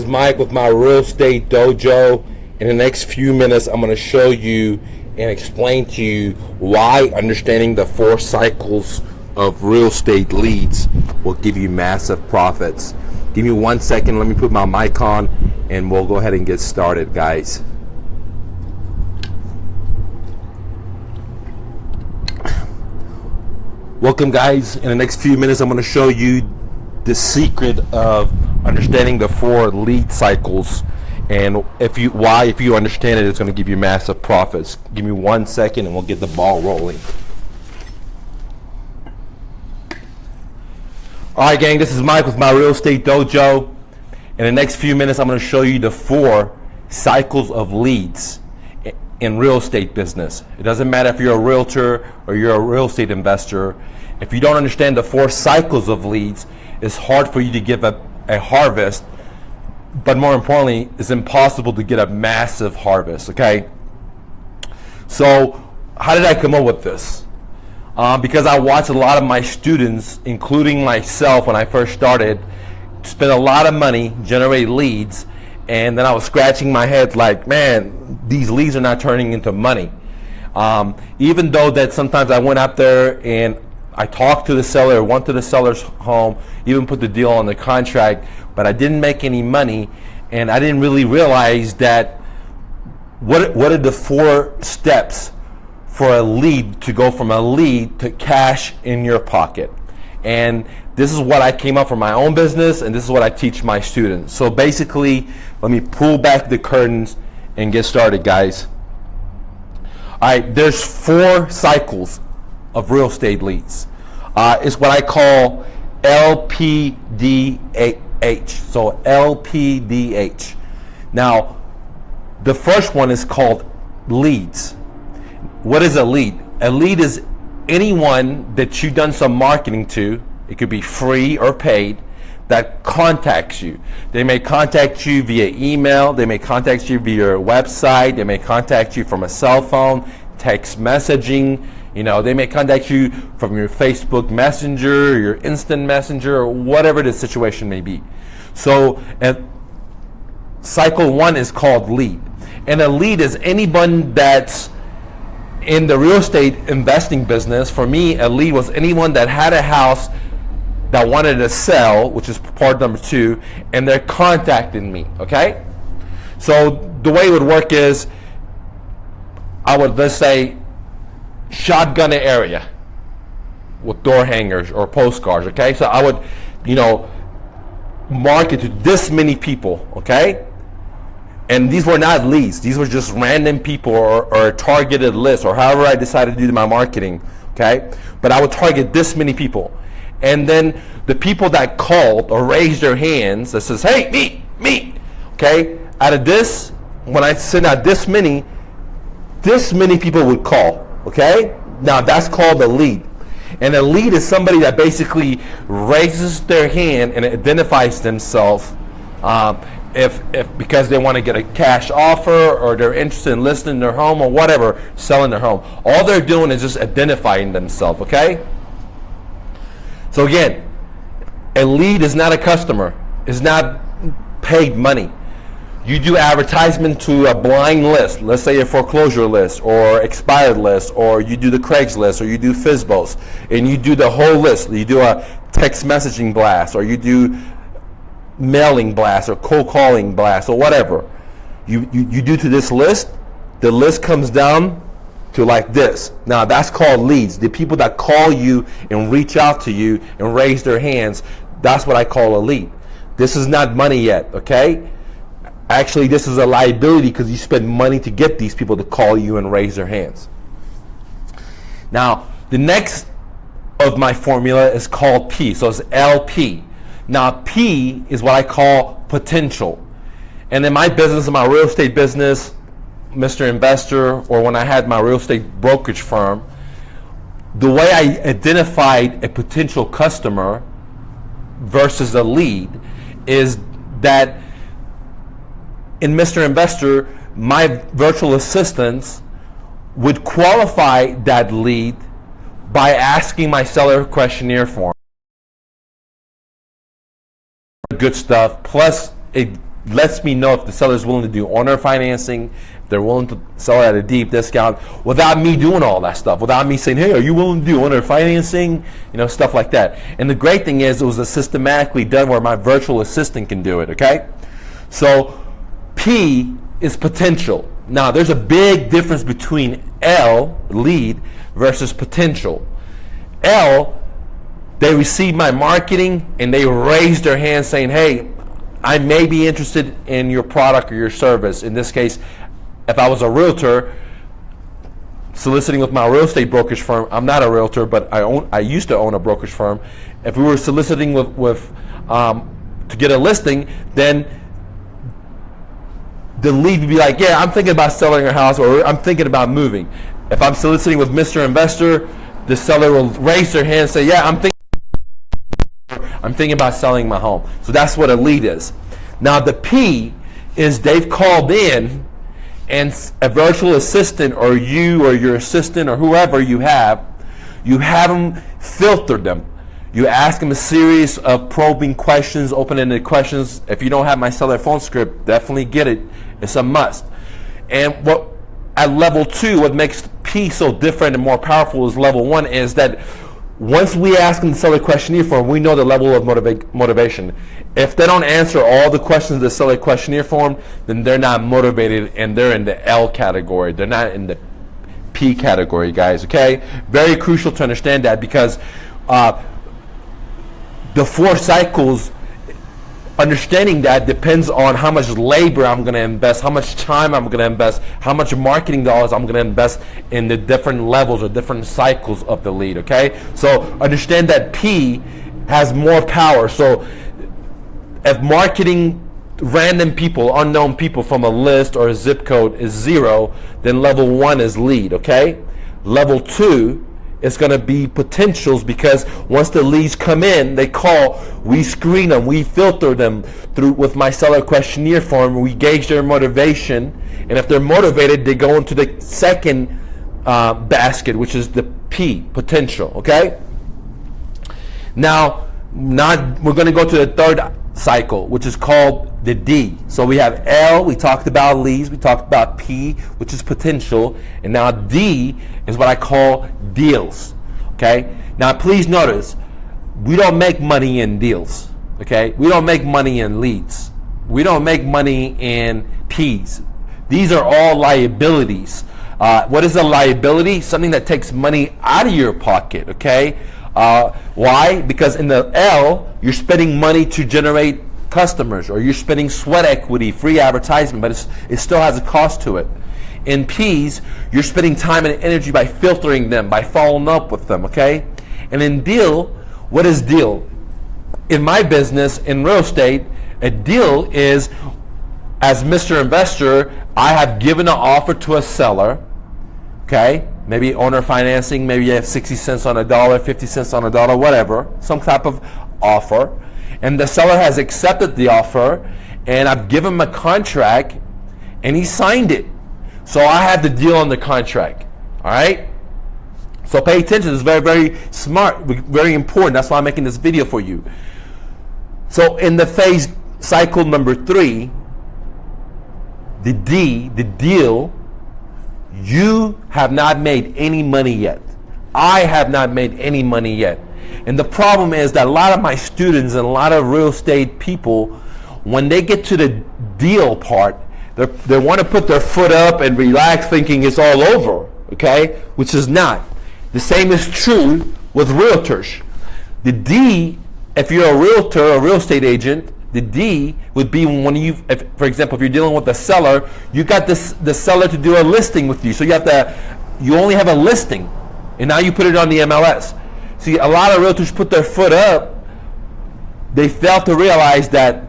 Mike with my Real Estate Dojo. In the next few minutes, I'm going to show you and explain to you why understanding the 4 cycles of real estate leads will give you massive profits. Give me 1 second. Let me put my mic on and we'll go ahead and get started, guys. Welcome, guys. In the next few minutes, I'm going to show you the secret of understanding the 4 lead cycles, and if you understand it, it's going to give you massive profits. Give me 1 second and we'll get the ball rolling. Alright, gang, this is Mike with my Real Estate Dojo. In the next few minutes, I'm going to show you the 4 cycles of leads in real estate business. It doesn't matter if you're a realtor or you're a real estate investor. If you don't understand the 4 cycles of leads, it's hard for you to give a harvest, but more importantly, it's impossible to get a massive harvest, okay? So how did I come up with this? Because I watched a lot of my students, including myself when I first started, spend a lot of money, generate leads, and then I was scratching my head like, man, these leads are not turning into money. Even though that sometimes I went out there and I talked to the seller, went to the seller's home, even put the deal on the contract, but I didn't make any money, and I didn't really realize that what are the 4 steps for a lead to go from a lead to cash in your pocket. And this is what I came up from my own business, and this is what I teach my students. So basically, let me pull back the curtains and get started, guys. All right, there's 4 cycles of real estate leads. It's what I call LPDH. So LPDH. Now, the first one is called leads. What is a lead? A lead is anyone that you've done some marketing to. It could be free or paid, that contacts you. They may contact you via email. They may contact you via your website. They may contact you from a cell phone, text messaging. You know, they may contact you from your Facebook Messenger, your Instant Messenger, or whatever the situation may be. So cycle 1 is called lead. And a lead is anyone that's in the real estate investing business. For me, a lead was anyone that had a house that wanted to sell, which is part number 2, and they're contacting me, okay? So the way it would work is I would, let's say, shotgun an area with door hangers or postcards, okay? So I would, market to this many people, okay? And these were not leads. These were just random people or a targeted list, or however I decided to do my marketing, okay? But I would target this many people. And then the people that called or raised their hands that says, hey, me, okay? Out of this, when I send out this many people would call, okay? Now that's called a lead. And a lead is somebody that basically raises their hand and identifies themselves if because they want to get a cash offer, or they're interested in listing their home, or whatever, selling their home. All they're doing is just identifying themselves, okay? So again, a lead is not a customer. It's not paid money. You do advertisement to a blind list, let's say a foreclosure list or expired list, or you do the Craigslist, or you do FSBOs, and you do the whole list. You do a text messaging blast, or you do mailing blast, or cold calling blast, or whatever. You do to this list. The list comes down to like this. Now that's called leads. The people that call you and reach out to you and raise their hands, that's what I call a lead. This is not money yet, okay? Actually, this is a liability because you spend money to get these people to call you and raise their hands. Now, the next of my formula is called P. So it's LP. Now, P is what I call potential. And in my business, in my real estate business, Mr. Investor, or when I had my real estate brokerage firm, the way I identified a potential customer versus a lead is that in Mr. Investor, my virtual assistants would qualify that lead by asking my seller questionnaire form. Good stuff, plus a lets me know if the seller is willing to do owner financing, if they're willing to sell at a deep discount, without me doing all that stuff, without me saying, hey, are you willing to do owner financing? Stuff like that. And the great thing is, it was systematically done where my virtual assistant can do it, okay? So P is potential. Now, there's a big difference between L, lead, versus potential. L, they receive my marketing and they raise their hand saying, hey, I may be interested in your product or your service. In this case, if I was a realtor soliciting with my real estate brokerage firm, I'm not a realtor, but I used to own a brokerage firm. If we were soliciting to get a listing, then the lead would be like, yeah, I'm thinking about selling your house, or I'm thinking about moving. If I'm soliciting with Mr. Investor, the seller will raise their hand and say, yeah, I'm thinking about selling my home. So that's what a lead is. Now the P is they've called in, and a virtual assistant, or you or your assistant or whoever you have them filter them. You ask them a series of probing questions, open-ended questions. If you don't have my seller phone script, definitely get it. It's a must. And at level 2, what makes P so different and more powerful is level 1 is that once we ask them the seller questionnaire form, we know the level of motivation. If they don't answer all the questions of the seller questionnaire form, then they're not motivated, and they're in the L category. They're not in the P category, guys, okay? Very crucial to understand that, because the 4 cycles, understanding that depends on how much labor I'm going to invest, how much time I'm going to invest, how much marketing dollars I'm going to invest in the different levels or different cycles of the lead, okay? So understand that P has more power. So if marketing random people, unknown people from a list or a zip code is 0, then level 1 is lead, okay? Level 2 is going to be potentials, because once the leads come in, they call, we screen them, we filter them through with my seller questionnaire form, we gauge their motivation, and if they're motivated, they go into the second basket, which is the P, potential, okay? Now we're going to go to the third cycle, which is called the D. So we have L, we talked about leads, we talked about P, which is potential, and now D is what I call deals, okay? Now please notice, we don't make money in deals, okay? We don't make money in leads. We don't make money in Ps. These are all liabilities. What is a liability? Something that takes money out of your pocket, okay? Why? Because in the L, you're spending money to generate customers, or you're spending sweat equity, free advertisement, but it still has a cost to it. In Ps, you're spending time and energy by filtering them, by following up with them, okay? And in deal, what is deal? In my business, in real estate, a deal is, as Mr. Investor, I have given an offer to a seller, okay? Maybe owner financing, maybe you have 60 cents on a dollar, 50 cents on a dollar, whatever, some type of offer. And the seller has accepted the offer, and I've given him a contract, and he signed it. So I have the deal on the contract, all right? So pay attention. It's very, very smart, very important. That's why I'm making this video for you. So in the phase cycle number 3, the D, the deal, you have not made any money yet. I have not made any money yet. And the problem is that a lot of my students and a lot of real estate people, when they get to the deal part, they want to put their foot up and relax thinking it's all over, okay? Which is not. The same is true with realtors. The D, if you're a realtor or a real estate agent, the D would be when for example, if you're dealing with a seller, you got the seller to do a listing with you. So you only have a listing, and now you put it on the MLS. See, a lot of realtors put their foot up. They fail to realize that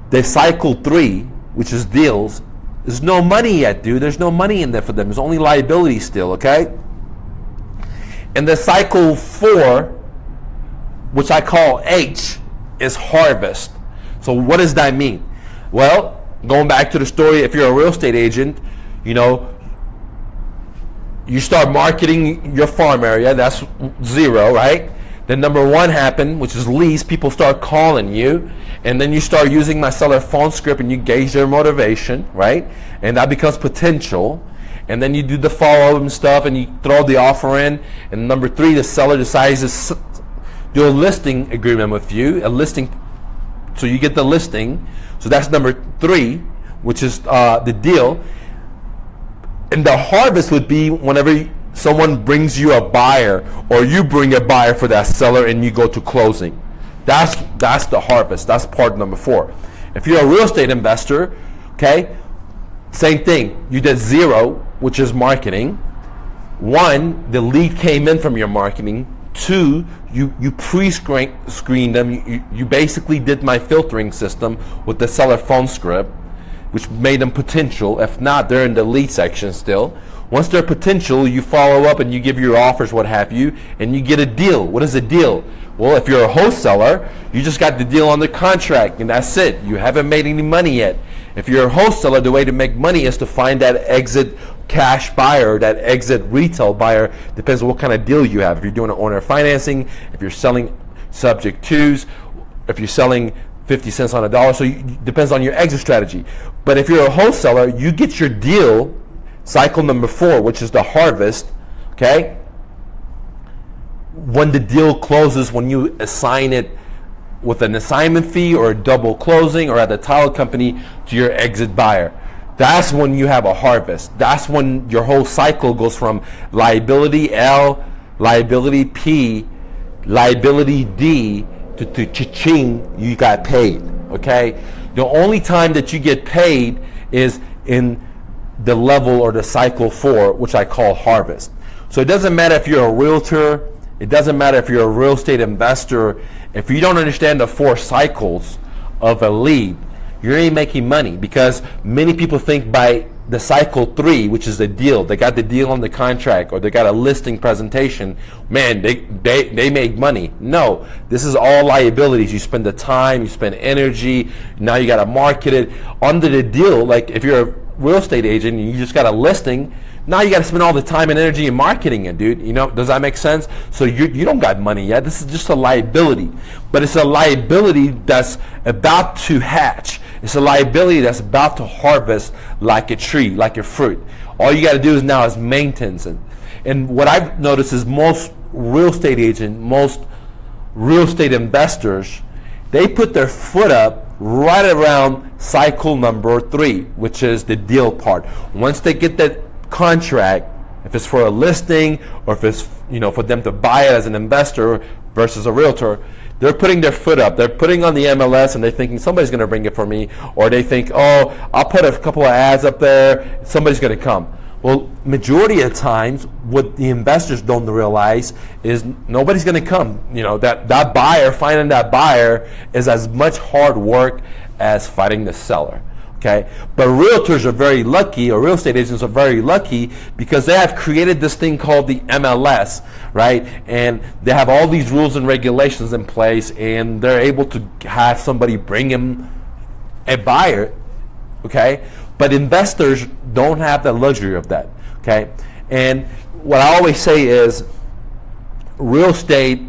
the cycle 3, which is deals, there's no money yet, dude. There's no money in there for them. There's only liability still, okay? And the cycle 4, which I call H, is harvest. So what does that mean? Well, going back to the story, if you're a real estate agent, you start marketing your farm area. That's 0, right? Then number one happened, which is leads. People start calling you, and then you start using my seller phone script and you gauge their motivation, right? And that becomes potential. And then you do the follow-up and stuff, and you throw the offer in. And number three, the seller decides to do a listing agreement with you, a listing, so you get the listing. So that's number three, which is the deal. And the harvest would be whenever someone brings you a buyer, or you bring a buyer for that seller and you go to closing. That's the harvest. That's part number four. If you're a real estate investor, okay, same thing. You did zero, which is marketing. One, the lead came in from your marketing. Two, you pre-screened them. You basically did my filtering system with the seller phone script, which made them potential. If not, they're in the lead section still. Once they're potential, you follow up and you give your offers, what have you, and you get a deal. What is a deal? Well, if you're a wholesaler, you just got the deal on the contract, and that's it. You haven't made any money yet. If you're a wholesaler, the way to make money is to find that exit cash buyer, that exit retail buyer. Depends on what kind of deal you have. If you're doing an owner financing, if you're selling subject twos, if you're selling 50 cents on a dollar. So it depends on your exit strategy. But if you're a wholesaler, you get your deal, cycle number four, which is the harvest, okay? When the deal closes, when you assign it with an assignment fee or a double closing or at the title company to your exit buyer. That's when you have a harvest. That's when your whole cycle goes from liability L, liability P, liability D to cha-ching, you got paid, okay? The only time that you get paid is in the level or the cycle 4, which I call harvest. So it doesn't matter if you're a realtor, it doesn't matter if you're a real estate investor, if you don't understand the 4 cycles of a lead, you ain't making money, because many people think by the cycle 3, which is the deal, they got the deal on the contract or they got a listing presentation, man, they make money. No, this is all liabilities. You spend the time, you spend energy, now you got to market it. Under the deal, like if you're a real estate agent and you just got a listing, now you got to spend all the time and energy in marketing it, dude. You know, does that make sense? So you don't got money yet. This is just a liability. But it's a liability that's about to hatch. It's a liability that's about to harvest like a tree, like a fruit. All you got to do is now is maintenance it. And what I've noticed is most real estate agents, most real estate investors, they put their foot up right around cycle number 3, which is the deal part. Once they get that contract, if it's for a listing or if it's, you know, for them to buy it as an investor versus a realtor, they're putting their foot up. They're putting on the MLS and they're thinking somebody's going to bring it for me, or they think, oh, I'll put a couple of ads up there, somebody's going to come. Well, majority of times, what the investors don't realize is nobody's going to come. You know, that buyer, finding that buyer is as much hard work as finding the seller. Okay? But realtors are very lucky, or real estate agents are very lucky, because they have created this thing called the MLS, right? And they have all these rules and regulations in place, and they're able to have somebody bring them a buyer, okay? But investors don't have the luxury of that, okay? And what I always say is, real estate,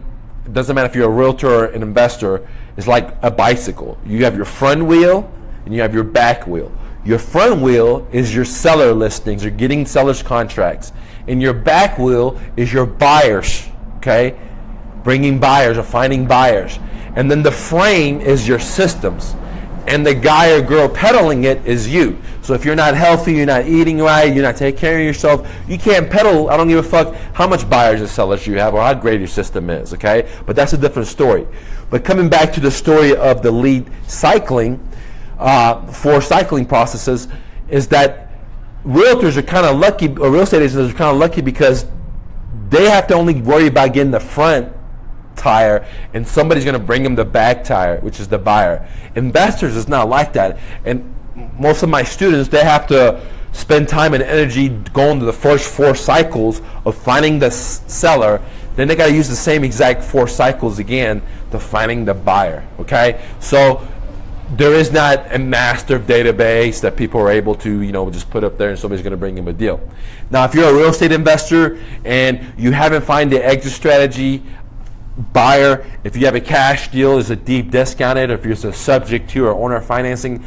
it doesn't matter if you're a realtor or an investor, is like a bicycle. You have your front wheel, and you have your back wheel. Your front wheel is your seller listings, you're getting sellers contracts. And your back wheel is your buyers, okay? Bringing buyers or finding buyers. And then the frame is your systems. And the guy or girl pedaling it is you. So if you're not healthy, you're not eating right, you're not taking care of yourself, you can't pedal. I don't give a fuck how much buyers and sellers you have or how great your system is, okay? But that's a different story. But coming back to the story of the lead cycling, for cycling processes, is that realtors are kind of lucky, or real estate agents are kind of lucky, because they have to only worry about getting the front tire, and somebody's going to bring them the back tire, which is the buyer. Investors is not like that, and most of my students, they have to spend time and energy going to the first 4 cycles of finding the seller. Then they got to use the same exact 4 cycles again to finding the buyer. Okay, so there is not a master database that people are able to, you know, just put up there and somebody's going to bring them a deal. Now, if you're a real estate investor and you haven't found the exit strategy, buyer, if you have a cash deal, is a deep discounted, if you're subject to or owner financing,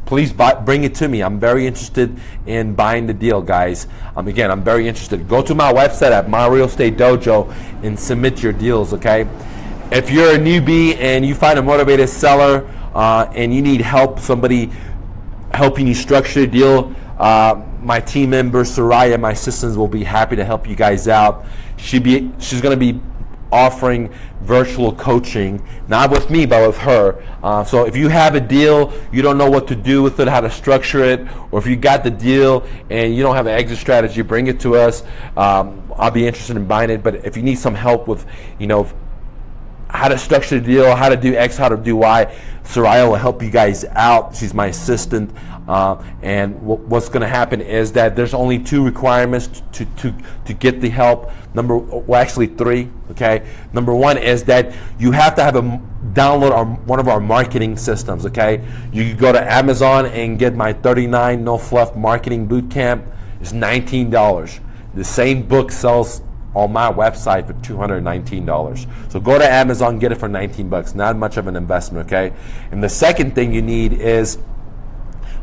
please bring it to me. I'm very interested in buying the deal, guys. Again, I'm very interested. Go to my website at My Real Estate Dojo and submit your deals, okay? If you're a newbie and you find a motivated seller and you need help, somebody helping you structure a deal, my team member, Soraya, my assistants, will be happy to help you guys out. She's going to be offering virtual coaching, not with me, but with her. So if you have a deal, you don't know what to do with it, how to structure it, or if you got the deal and you don't have an exit strategy, bring it to us. I'll be interested in buying it. But if you need some help with, how to structure the deal, how to do X, how to do Y, Soraya will help you guys out. She's my assistant. And what's going to happen is that there's only 2 requirements to get the help. Actually 3. Okay. Number 1 is that you have to have download one of our marketing systems. Okay. You can go to Amazon and get my 39 No Fluff Marketing Bootcamp. It's $19. The same book sells on my website for $219. So go to Amazon, get it for $19. Not much of an investment, okay? And the second thing you need is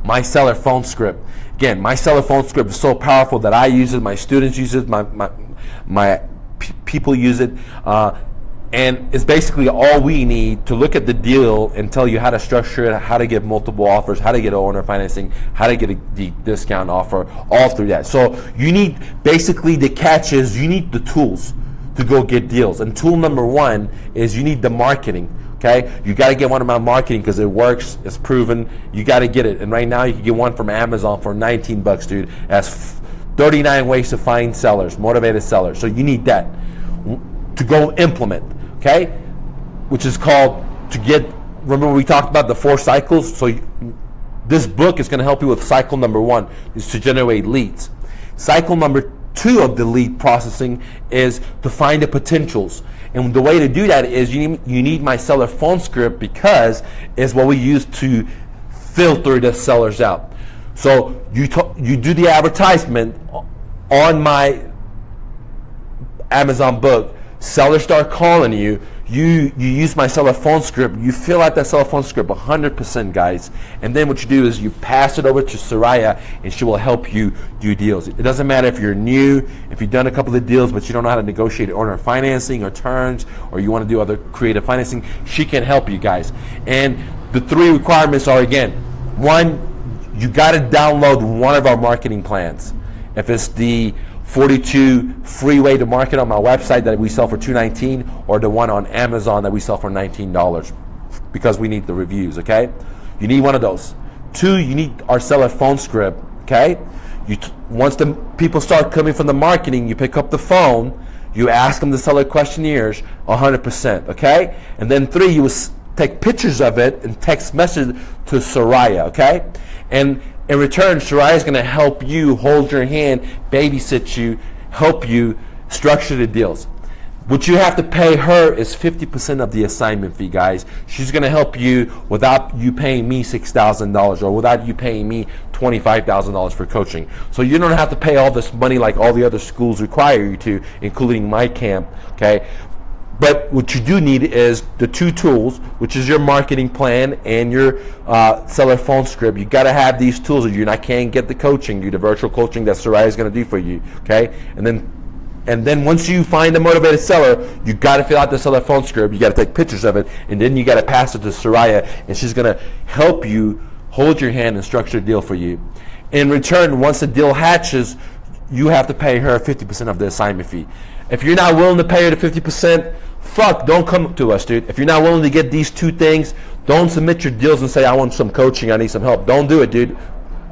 my seller phone script. Again, my seller phone script is so powerful that I use it, my students use it, my people use it, and it's basically all we need to look at the deal and tell you how to structure it, how to get multiple offers, how to get owner financing, how to get a deep discount offer, all through that. So you need, basically the catch is you need the tools to go get deals. And tool number 1 is you need the marketing. Okay, you got to get one of my marketing because it works, it's proven. You got to get it, and right now you can get one from Amazon for $19, dude. That's 39 ways to find sellers, motivated sellers. So you need that to go implement. Okay, which is called remember we talked about the 4 cycles? So this book is going to help you with cycle number 1, is to generate leads. Cycle number 2 of the lead processing is to find the potentials. And the way to do that is you need my seller phone script, because it's what we use to filter the sellers out. So you do the advertisement on my Amazon book. Sellers start calling you. You use my seller phone script. You fill out that seller phone script 100%, guys. And then what you do is you pass it over to Soraya, and she will help you do deals. It doesn't matter if you're new, if you've done a couple of deals, but you don't know how to negotiate owner financing or terms, or you want to do other creative financing. She can help you guys. And the 3 requirements are, again, 1, you got to download one of our marketing plans. If it's the 42 free way to market on my website that we sell for $219, or the one on Amazon that we sell for $19, because we need the reviews, okay? You need one of those. 2, you need our seller phone script, okay? Once the people start coming from the marketing, you pick up the phone, you ask them the seller questionnaires 100%, okay? And then 3, you will take pictures of it and text message to Soraya, okay? And in return, Soraya is going to help you, hold your hand, babysit you, help you structure the deals. What you have to pay her is 50% of the assignment fee, guys. She's going to help you without you paying me $6,000 or without you paying me $25,000 for coaching. So you don't have to pay all this money like all the other schools require you to, including my camp, okay? But what you do need is the 2 tools, which is your marketing plan and your seller phone script. You got to have these tools, or you can't get the coaching, the virtual coaching that Soraya is going to do for you. Okay, and then once you find a motivated seller, you got to fill out the seller phone script. You got to take pictures of it, and then you got to pass it to Soraya, and she's going to help you, hold your hand, and structure a deal for you. In return, once the deal hatches, you have to pay her 50% of the assignment fee. If you're not willing to pay her the 50%, don't come to us, dude. If you're not willing to get these 2 things, don't submit your deals and say, I want some coaching, I need some help. Don't do it, dude.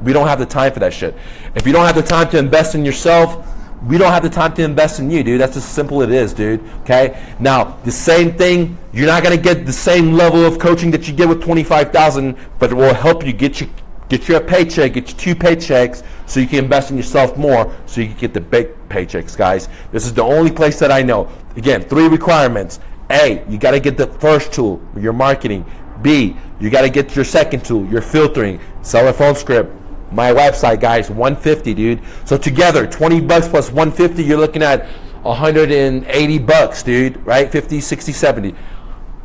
We don't have the time for that shit. If you don't have the time to invest in yourself, we don't have the time to invest in you, dude. That's as simple as it is, dude. Okay? Now, the same thing, you're not going to get the same level of coaching that you get with $25,000, but it will help you get you a paycheck, get you 2 paychecks, so you can invest in yourself more, so you can get the big paychecks, guys. This is the only place that I know. Again, 3 requirements. A, you got to get the first tool, your marketing. B, you got to get your second tool, your filtering, seller phone script. My website, guys, $150, dude. So together, $20 plus $150, you're looking at $180, dude, right? 50, 60, 70,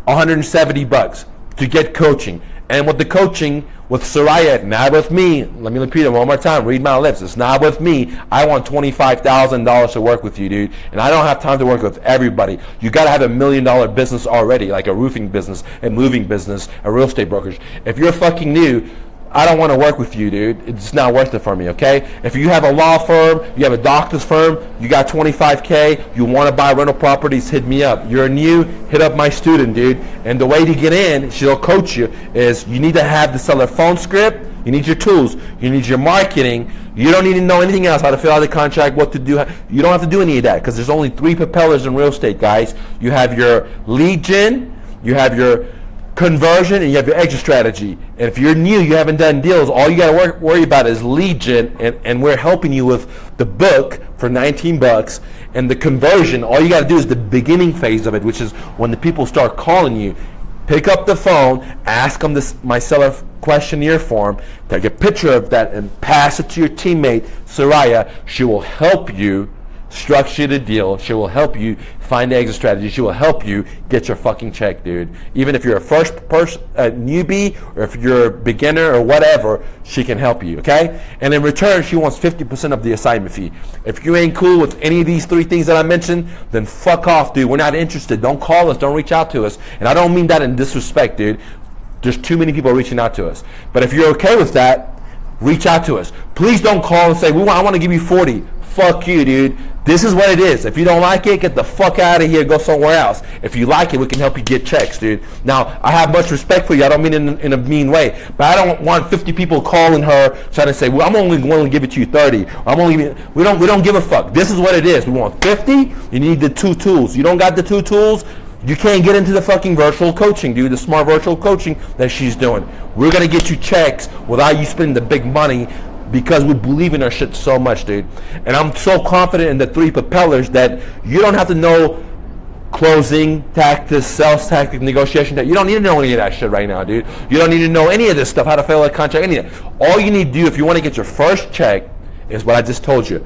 $170 to get coaching. And with the coaching, with Soraya, not with me. Let me repeat it one more time. Read my lips. It's not with me. I want $25,000 to work with you, dude. And I don't have time to work with everybody. You got to have $1 million business already, like a roofing business, a moving business, a real estate brokerage. If you're fucking new, I don't want to work with you, dude. It's not worth it for me, okay? If you have a law firm, you have a doctor's firm, you got $25K, you want to buy rental properties, hit me up. You're new, hit up my student, dude. And the way to get in, she'll coach you, is you need to have the seller phone script, you need your tools, you need your marketing. You don't need to know anything else, how to fill out the contract, what to do. You don't have to do any of that, because there's only 3 propellers in real estate, guys. You have your lead gen, you have your conversion, and you have your exit strategy. And if you're new, you haven't done deals, all you got to worry about is lead gen, and we're helping you with the book for $19, and the conversion, all you got to do is the beginning phase of it, which is when the people start calling you. Pick up the phone, ask them my seller questionnaire form, take a picture of that, and pass it to your teammate, Soraya. She will help you structure the deal. She will help you find the exit strategy. She will help you get your fucking check, dude. Even if you're a first person, a newbie, or if you're a beginner or whatever, she can help you, okay? And in return, she wants 50% of the assignment fee. If you ain't cool with any of these 3 things that I mentioned, then fuck off, dude. We're not interested. Don't call us. Don't reach out to us. And I don't mean that in disrespect, dude. There's too many people reaching out to us. But if you're okay with that, reach out to us. Please don't call and say, I want to give you 40. Fuck you, dude. This is what it is. If you don't like it, get the fuck out of here. Go somewhere else. If you like it, we can help you get checks, dude. Now, I have much respect for you. I don't mean it in a mean way. But I don't want 50 people calling her trying to say, well, I'm only willing to give it to you 30. We don't give a fuck. This is what it is. We want 50. You need the 2 tools. You don't got the 2 tools, you can't get into the fucking virtual coaching, dude. The smart virtual coaching that she's doing. We're going to get you checks without you spending the big money, because we believe in our shit so much, dude. And I'm so confident in the 3 propellers that you don't have to know closing tactics, sales tactics, negotiation. You don't need to know any of that shit right now, dude. You don't need to know any of this stuff, how to fill a contract, any of that. All you need to do if you want to get your first check is what I just told you.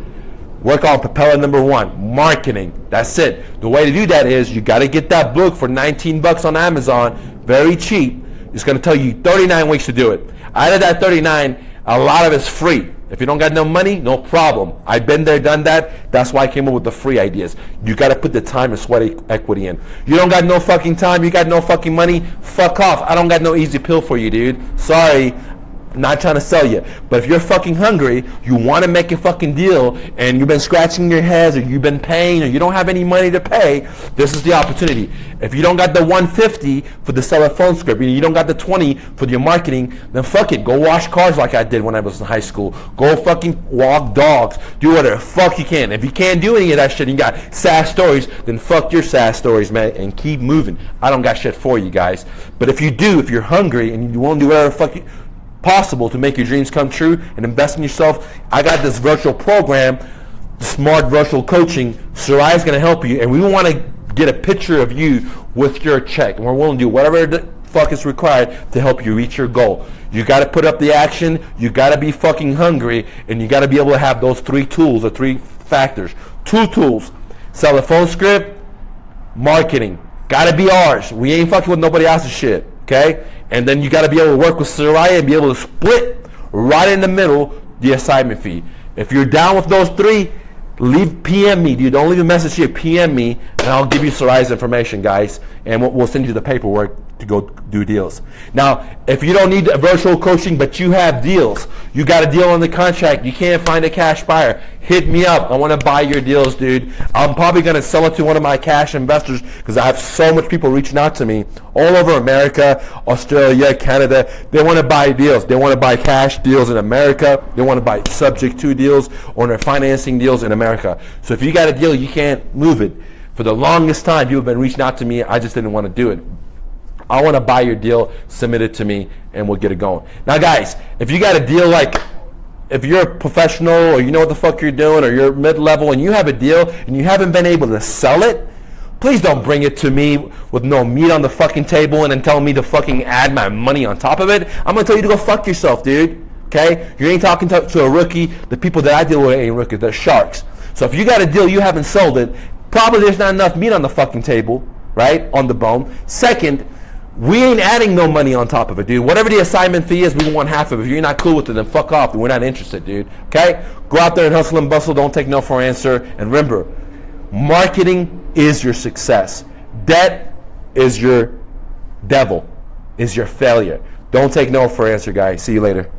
Work on propeller number 1, marketing. That's it. The way to do that is you got to get that book for $19 on Amazon, very cheap. It's going to tell you 39 weeks to do it. Out of that 39, a lot of it's free. If you don't got no money, no problem. I've been there, done that. That's why I came up with the free ideas. You got to put the time and sweat equity in. You don't got no fucking time. You got no fucking money. Fuck off. I don't got no easy pill for you, dude. Sorry. Not trying to sell you. But if you're fucking hungry, you want to make a fucking deal, and you've been scratching your heads, or you've been paying, or you don't have any money to pay, this is the opportunity. If you don't got the 150 for the seller phone script, you don't got the 20 for your marketing, then fuck it. Go wash cars like I did when I was in high school. Go fucking walk dogs. Do whatever the fuck you can. If you can't do any of that shit and you got sad stories, then fuck your sad stories, man, and keep moving. I don't got shit for you guys. But if you do, if you're hungry and you want to do whatever the fuck possible to make your dreams come true and invest in yourself, I got this virtual program, Smart Virtual Coaching. Soraya's going to help you, and we want to get a picture of you with your check, and we're willing to do whatever the fuck is required to help you reach your goal. You got to put up the action, you got to be fucking hungry, and you got to be able to have those 3 tools or 3 factors. 2 tools: sell a phone script, marketing. Got to be ours. We ain't fucking with nobody else's shit. Okay? And then you got to be able to work with Soraya and be able to split right in the middle the assignment fee. If you're down with those 3, PM me, dude. Don't leave a message here. PM me, and I'll give you Soraya's information, guys, and we'll send you the paperwork to go do deals. Now, if you don't need a virtual coaching, but you have deals, you got a deal on the contract, you can't find a cash buyer, hit me up. I want to buy your deals, dude. I'm probably going to sell it to one of my cash investors, because I have so much people reaching out to me all over America, Australia, Canada. They want to buy deals. They want to buy cash deals in America. They want to buy subject to deals or their financing deals in America. So if you got a deal, you can't move it. For the longest time, people have been reaching out to me. I just didn't want to do it. I want to buy your deal, submit it to me, and we'll get it going. Now, guys, if you got a deal, like if you're a professional or you know what the fuck you're doing, or you're mid-level and you have a deal and you haven't been able to sell it, please don't bring it to me with no meat on the fucking table and then tell me to fucking add my money on top of it. I'm going to tell you to go fuck yourself, dude. Okay? You ain't talking to a rookie. The people that I deal with ain't rookies. They're sharks. So if you got a deal, you haven't sold it, probably there's not enough meat on the fucking table, right? On the bone. Second, we ain't adding no money on top of it, dude. Whatever the assignment fee is, we want half of it. If you're not cool with it, then fuck off. We're not interested, dude. Okay? Go out there and hustle and bustle. Don't take no for an answer. And remember, marketing is your success. Debt is your devil, is your failure. Don't take no for an answer, guys. See you later.